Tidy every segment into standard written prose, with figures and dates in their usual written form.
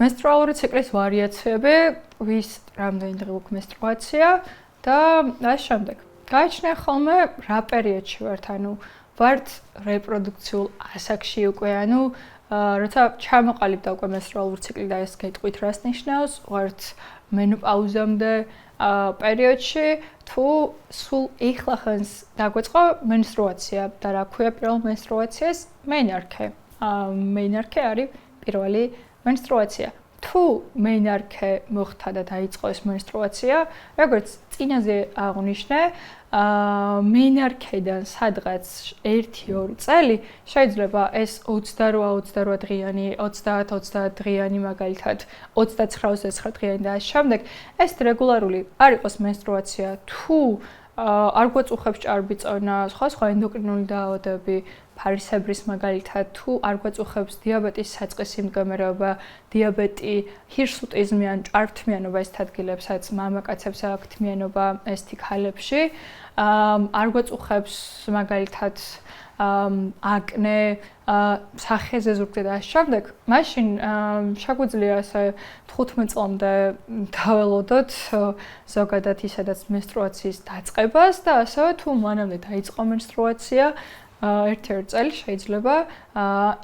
menstruალური ციკლის ვარიაციები, ვის რამდენი დღე გვაქვს menstruაცია და ამ შემდეგ. გაიჩნია ხოლმე რა პერიოდში ვართ, ანუ ვართ რეპროდუქციულ ასაკში უკვე, ანუ როცა ჩამოყალიბდა უკვე menstruალური ციკლი და ეს გეტყვით რას ნიშნავს, ვართ მენოპაუზამდე პერიოდში თუ სულ ეხლახანს დაგვეწყო menstruაცია და რა ქვია პირველ menstruაციას? მენარქე. მენარქე არის პირველი menstruაცია. თუ მენარქე მოხდა და დაიწყო ეს menstruაცია, როგორც წინაზე აღვნიშნე, მენარქედან სადღაც 1-2 წელი შეიძლება ეს 28 დღიანი, 30 დღიანი მაგალითად 29 დღიანი და ამ შემდეგ ეს რეგულარული არ იყოს menstruაცია, თუ არ გვაწუხებს ჭარბიწონა, სხვა ენდოკრინული დაავადებები, ფარისებრის მაგალითად, თუ არ გვაწუხებს დიაბეტის საწყისი მდგომარეობა, დიაბეტი, ჰირსუტიზმი ან ჭარბთმიანობა ეს ადგილებსაც მამაკაცებს აქვს თმიანობა ესთი ქალებში, არ გვაწუხებს მაგალითად აკნე, სახეზე ზურგზე და ამ შემდეგ, მაშინ შეგვიძლია ასე 15 წლამდე დაველოდოთ ზოგადად ისედაც menstruაციის დაწყებას და ასევე თუ მანამდე დაიწყო menstruაცია 1-2 წელი შეიძლება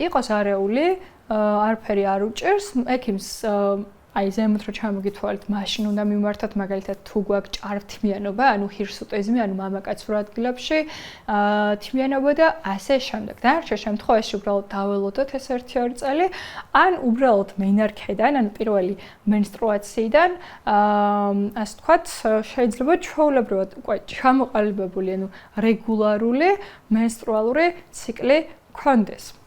იყოს არეული, არაფერი არ უჭირს, ექიმს აი ზემოთ რო ჩამოგითვალეთ, მაშინ უნდა მიმართოთ მაგალითად თუ გვაქვს ჭარბთმიანობა, ანუ ჰირსუტიზმი, ანუ მამაკაცურ ადგილებში, თმიანობა და ასე შემდეგ. დანარჩენ შემთხვევაში უბრალოდ დაველოდოთ ეს 1-2 წელი, ან უბრალოდ მენარქედან, ანუ პირველი menstruაციიდან, ასე ვთქვათ, შეიძლება ჩვეულებრივად უკვე ჩამოყალიბებული, ანუ რეგულარული menstruალური ციკლი გქონდეს.